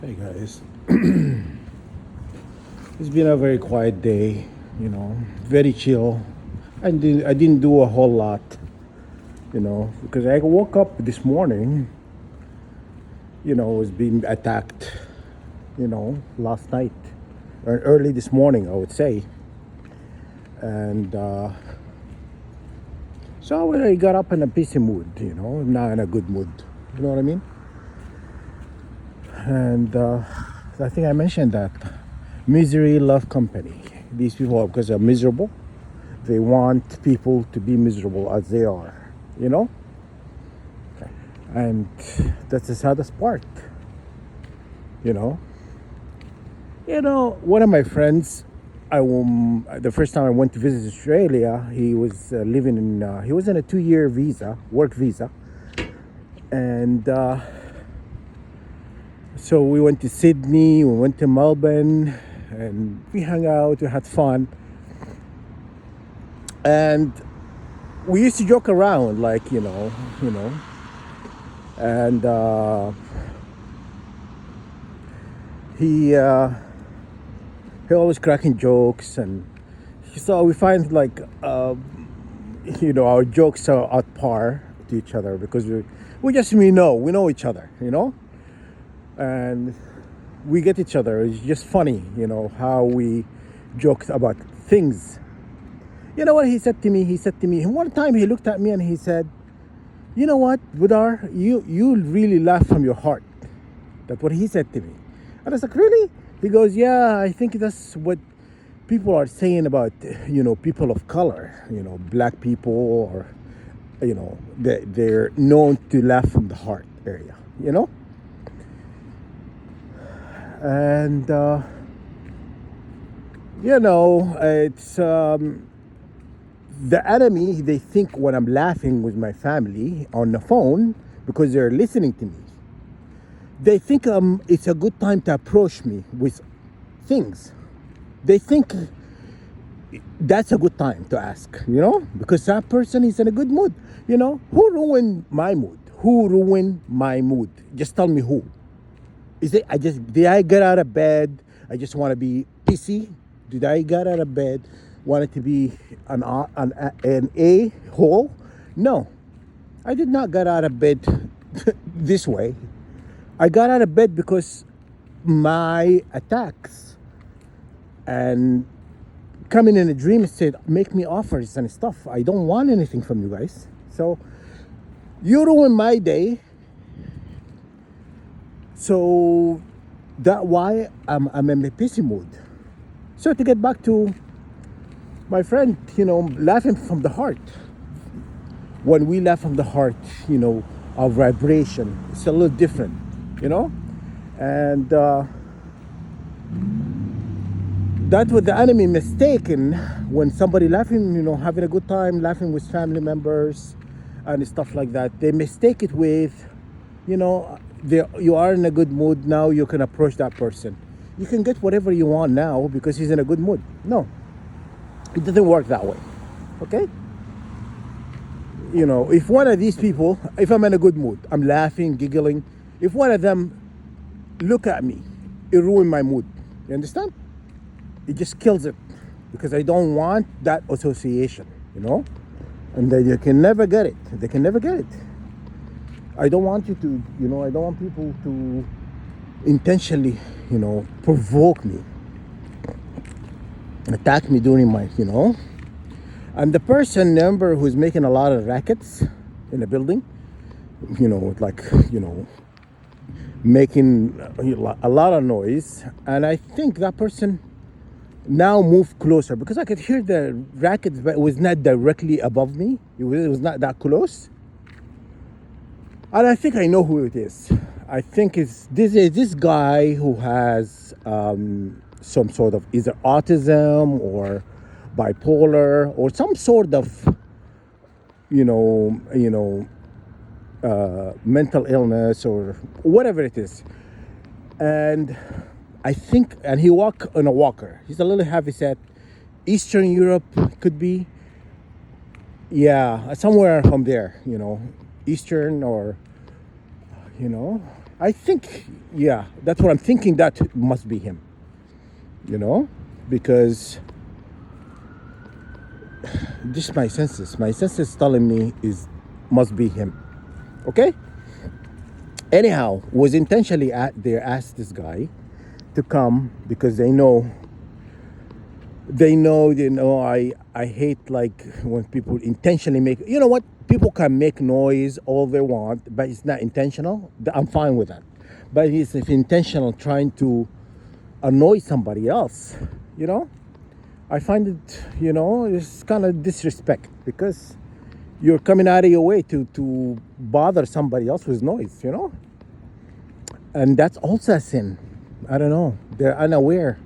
Hey guys, it's been a very quiet day, very chill. I didn't do a whole lot, because I woke up this morning, was being attacked, last night, or early this morning, I would say. And so I got up in a busy mood, not in a good mood. You know what I mean? And I think I mentioned that misery love company. These people, because they're miserable, they want people to be miserable as they are, you know? And that's the saddest part, you know? One of my friends, the first time I went to visit Australia, he was living in, he was in a 2 year visa, work visa. And so we went to Sydney, we went to Melbourne, and we hung out, we had fun. And we used to joke around, like, and he always cracking jokes, and so we find like our jokes are at par to each other because we know each other, and we get each other. It's just funny, how we joked about things. You know what he said to me? He said to me one time, he looked at me and he said, "You know what, Budar, you really laugh from your heart." That's what he said to me. And I was like, "Really?" He goes, "Yeah, I think that's what people are saying about, people of color, black people, or, they're known to laugh from the heart area, And, it's the enemy. They think when I'm laughing with my family on the phone because they're listening to me, they think it's a good time to approach me with things. They think that's a good time to ask, because that person is in a good mood. Who ruined my mood? Who ruined my mood? Just tell me who. Is it did I get out of bed? I just want to be pissy. Did I get out of bed? Wanted to be an a-hole? No, I did not get out of bed this way. I got out of bed because my attacks and coming in a dream and said, make me offers and stuff. I don't want anything from you guys. So you ruined my day. So that's why I'm in a pissy mood. So to get back to my friend, laughing from the heart. When we laugh from the heart, our vibration is a little different, and that's what the enemy mistaken when somebody laughing, having a good time, laughing with family members and stuff like that. They mistake it with, you are in a good mood now. You can approach that person. You can get whatever you want now because he's in a good mood. No, it doesn't work that way. Okay? If one of these people, if I'm in a good mood, I'm laughing, giggling, if one of them look at me, it ruins my mood. You understand? It just kills it because I don't want that association, and they can never get it. They can never get it. I don't want you to, I don't want people to intentionally, provoke me, attack me during my, And the person, remember, who's making a lot of rackets in the building, making a lot of noise. And I think that person now moved closer because I could hear the rackets, but it was not directly above me. It was not that close. And I think I know who it is. I think it's this guy who has some sort of either autism or bipolar or some sort of mental illness or whatever it is. And I think, and he walk on a walker. He's a little heavy set. Eastern Europe could be. Yeah, somewhere from there, Eastern or, I think, yeah, that's what I'm thinking. That must be him, you know, because just my senses telling me is must be him. Okay. Anyhow, was intentionally they asked this guy to come because they know I hate like when people intentionally make, you know what, people can make noise all they want but it's not intentional. I'm fine with that, but it's if intentional trying to annoy somebody else, you know, I find it, it's kind of disrespect because you're coming out of your way to bother somebody else with noise, and that's also a sin. I don't know, they're unaware.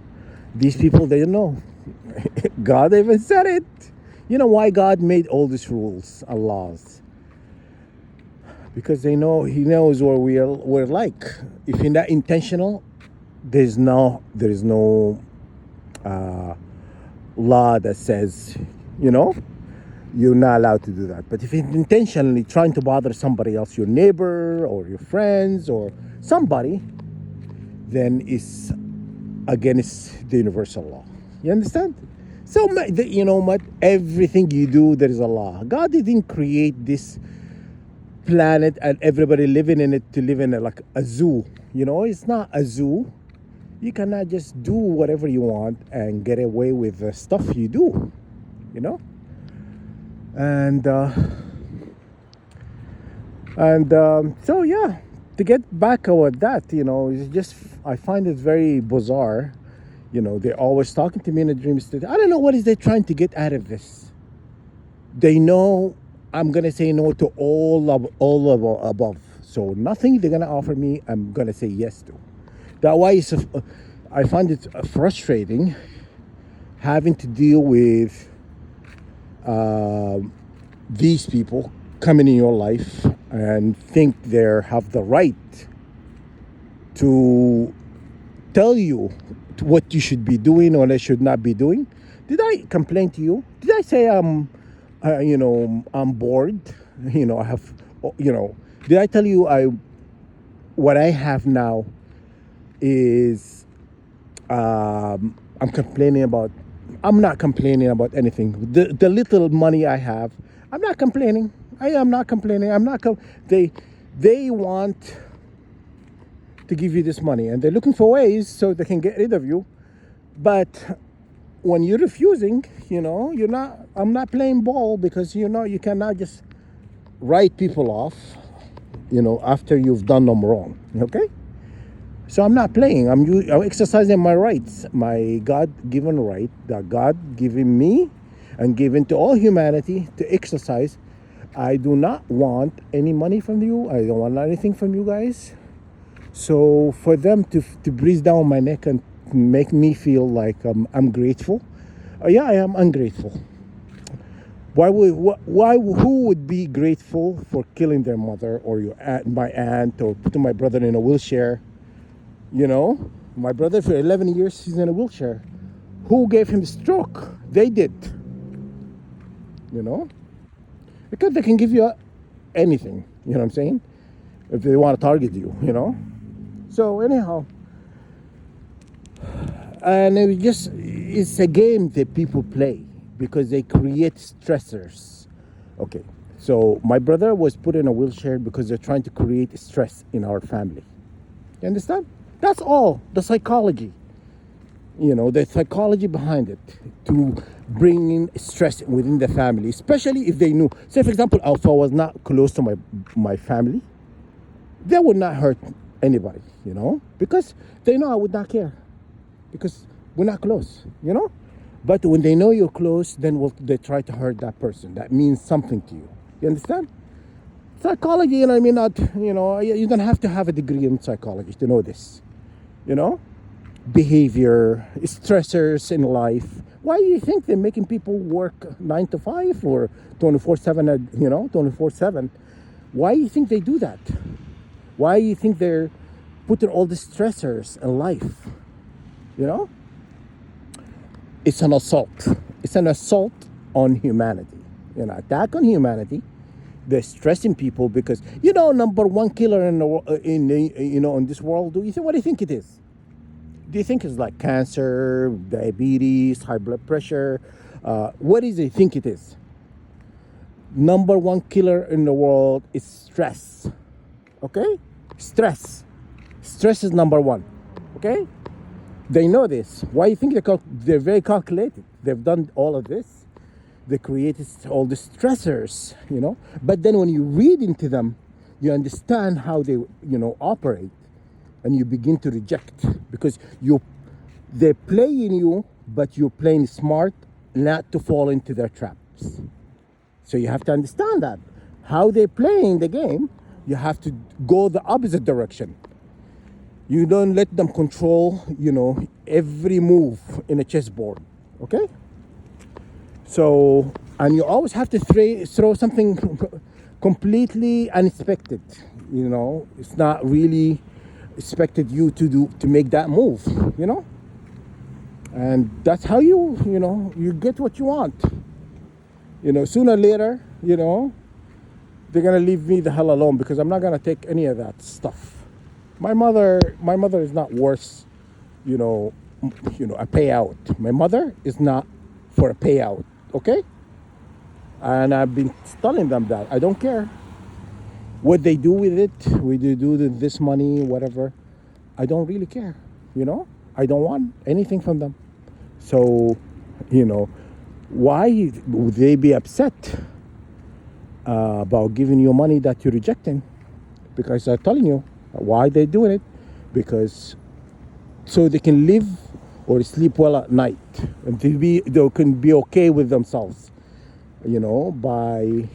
These people, they don't know. God even said it. You know why God made all these rules and laws? Because He knows what we're like. If you're not intentional, there is no law that says, you know, you're not allowed to do that. But if you're intentionally trying to bother somebody else, your neighbor or your friends or somebody, then it's against the universal law. You understand? So, everything you do, there is a law. God didn't create this planet and everybody living in it to live in like a zoo. It's not a zoo. You cannot just do whatever you want and get away with the stuff you do, you know? And, so, yeah, to get back about that, it's just, I find it very bizarre. They're always talking to me in the dreams. I don't know what is they trying to get out of this. They know I'm gonna say no to all of above. So nothing they're gonna offer me, I'm gonna say yes to. That why I find it frustrating having to deal with these people coming in your life and think they have the right to tell you what you should be doing or what should not be doing. Did I complain to you? Did I say I'm bored? I have, did I tell you what I have now is I'm complaining about. I'm not complaining about anything. The little money I have, I'm not complaining. I am not complaining. I'm not. They want to give you this money and they're looking for ways so they can get rid of you. But when you're refusing, you're not. I'm not playing ball because you cannot just write people off. After you've done them wrong. Okay. So I'm not playing. I'm exercising my rights, my God-given right that God given me and given to all humanity to exercise. I do not want any money from you. I don't want anything from you guys. So for them to breathe down my neck and make me feel like I'm grateful, yeah, I am ungrateful. Who would be grateful for killing their mother or my aunt, or putting my brother in a wheelchair? My brother for 11 years, he's in a wheelchair. Who gave him stroke? They did. Because they can give you anything, you know what I'm saying? If they want to target you, So anyhow, and it's a game that people play because they create stressors. Okay, so my brother was put in a wheelchair because they're trying to create stress in our family. You understand? That's all. The psychology. The psychology behind it to bring in stress within the family, especially if they knew. Say, for example, if I was not close to my family, they would not hurt anybody, because they know I would not care because we're not close, But when they know you're close, then they try to hurt that person. That means something to you. You understand? Psychology, not, you don't have to have a degree in psychology to know this. Behavior, stressors in life. Why do you think they're making people work 9 to 5 or 24/7, 24/7? Why do you think they do that? Why do you think they're putting all the stressors in life? It's an assault. It's an assault on humanity. Attack on humanity They're stressing people because number one killer in in this world. What do you think it is? Do you think it's like cancer, diabetes, high blood pressure? What do you think it is? Number one killer in the world is stress. Okay? Stress. Stress is number one. Okay? They know this. Why do you think they're very calculated? They've done all of this. They created all the stressors, But then when you read into them, you understand how they, operate, and you begin to reject because they're playing you, but you're playing smart, not to fall into their traps. So you have to understand that how they're playing the game. You have to go the opposite direction. You don't let them control, every move in a chessboard. Okay? So, and you always have to throw something completely unexpected. It's not really expected you to make that move. And that's how you get what you want. Sooner or later, they're gonna leave me the hell alone because I'm not gonna take any of that stuff. My mother is not worth, a payout. My mother is not for a payout, okay? And I've been telling them that I don't care what they do with it. What they do with this money, whatever. I don't really care. I don't want anything from them. So, why would they be upset about giving you money that you're rejecting? Because I'm telling you why they're doing it. Because so they can live or sleep well at night, and they can be okay with themselves, by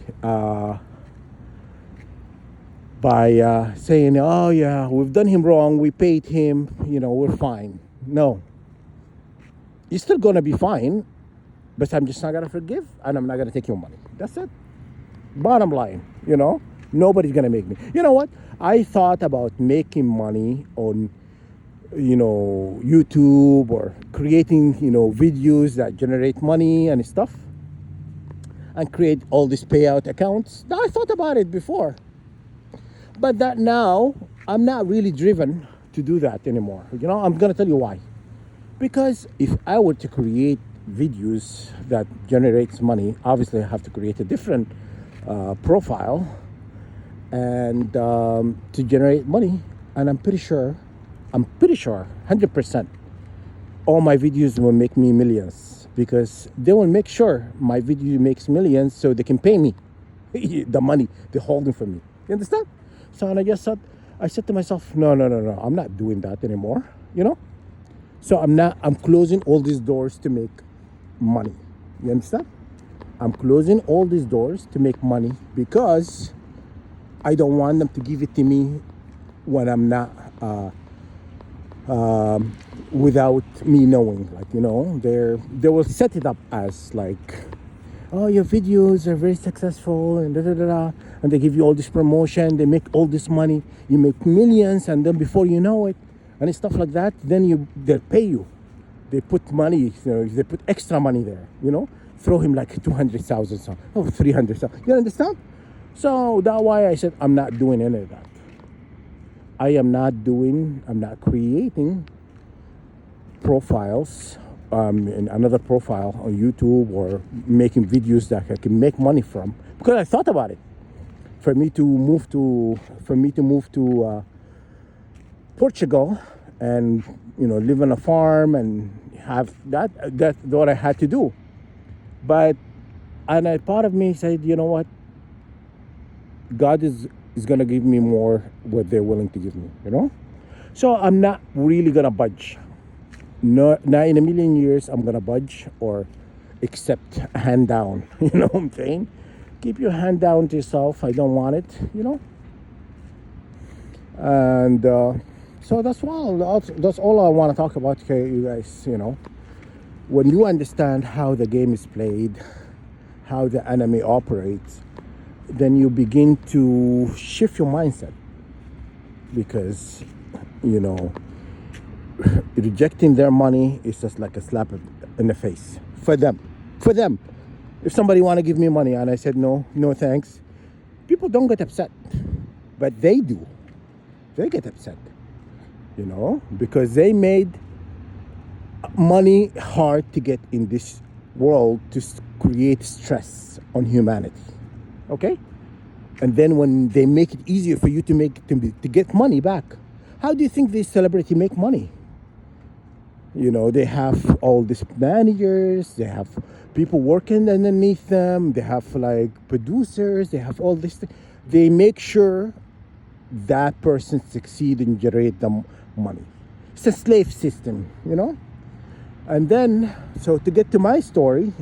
saying, oh yeah, we've done him wrong, we paid him, we're fine. No, you're still gonna be fine, but I'm just not gonna forgive, and I'm not gonna take your money. That's it. Bottom line, nobody's gonna make me. You know what? I thought about making money on, YouTube or creating, videos that generate money and stuff, and create all these payout accounts. I thought about it before, but that now I'm not really driven to do that anymore. I'm gonna tell you why. Because if I were to create videos that generates money, obviously I have to create a different profile and to generate money. And I'm pretty sure 100% all my videos will make me millions, because they will make sure my video makes millions so they can pay me the money they're holding from me. You understand? So, and I said to myself, no, I'm not doing that anymore, So I'm closing all these doors to make money. You understand? I'm closing all these doors to make money because I don't want them to give it to me when I'm not, without me knowing. They will set it up as like, oh, your videos are very successful and and they give you all this promotion, they make all this money, you make millions, and then before you know it, and stuff like that, then they'll pay you. They put money, they put extra money there, throw him like 200,000, 300,000. You understand? So that's why I said I'm not doing any of that. I'm not creating profiles, in another profile on YouTube, or making videos that I can make money from, because I thought about it. For me to move to Portugal and live on a farm and have that's what I had to do. And a part of me said, you know what, God is gonna give me more what they're willing to give me, so I'm not really gonna budge. Not in a million years I'm gonna budge or accept a hand down. You know what I'm saying? Keep your hand down to yourself. I don't want it, and so that's all I want to talk about. Okay, you guys, when you understand how the game is played, how the enemy operates, then you begin to shift your mindset, because rejecting their money is just like a slap in the face for them. If somebody want to give me money and I said no thanks, people don't get upset, but they do. They get upset, because they made money hard to get in this world to create stress on humanity. Okay? And then when they make it easier for you to get money back, how do you think these celebrities make money? They have all these managers, they have people working underneath them, they have like producers, they have all this. They make sure that person succeed and generate them money. It's a slave system, And then, so to get to my story,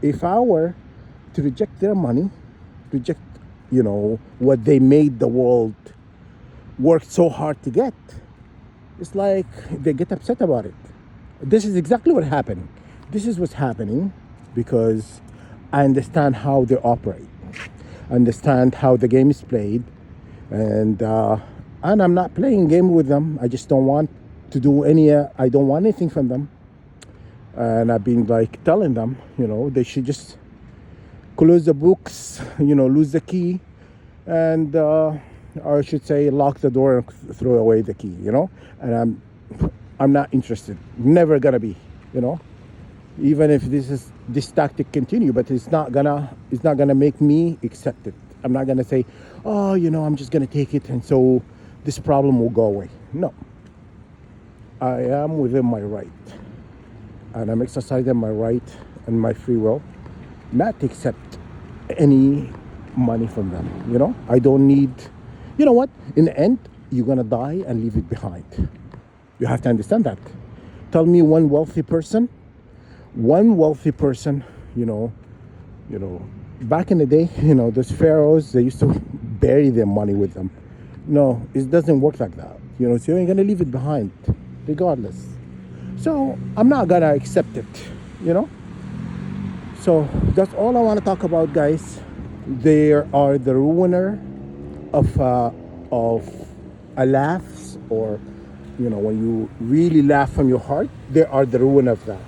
if I were to reject their money, reject, what they made the world work so hard to get, it's like they get upset about it. This is exactly what happened. This is what's happening because I understand how they operate. I understand how the game is played. And I'm not playing game with them. I just don't want to do I don't want anything from them. And I've been like telling them, they should just close the books, lose the key, and or I should say lock the door and throw away the key, And I'm not interested. Never gonna be, Even if this tactic continue, but it's not gonna make me accept it. I'm not gonna say, oh, I'm just gonna take it and so this problem will go away. No. I am within my right. And I'm exercising my right and my free will not to accept any money from them. I don't need, you know what? In the end, you're gonna die and leave it behind. You have to understand that. Tell me one wealthy person, back in the day, those pharaohs, they used to bury their money with them. No, it doesn't work like that. So you're gonna leave it behind, regardless. So I'm not gonna accept it, So that's all I want to talk about, guys. They are the ruiner of a laughs, or when you really laugh from your heart. They are the ruin of that.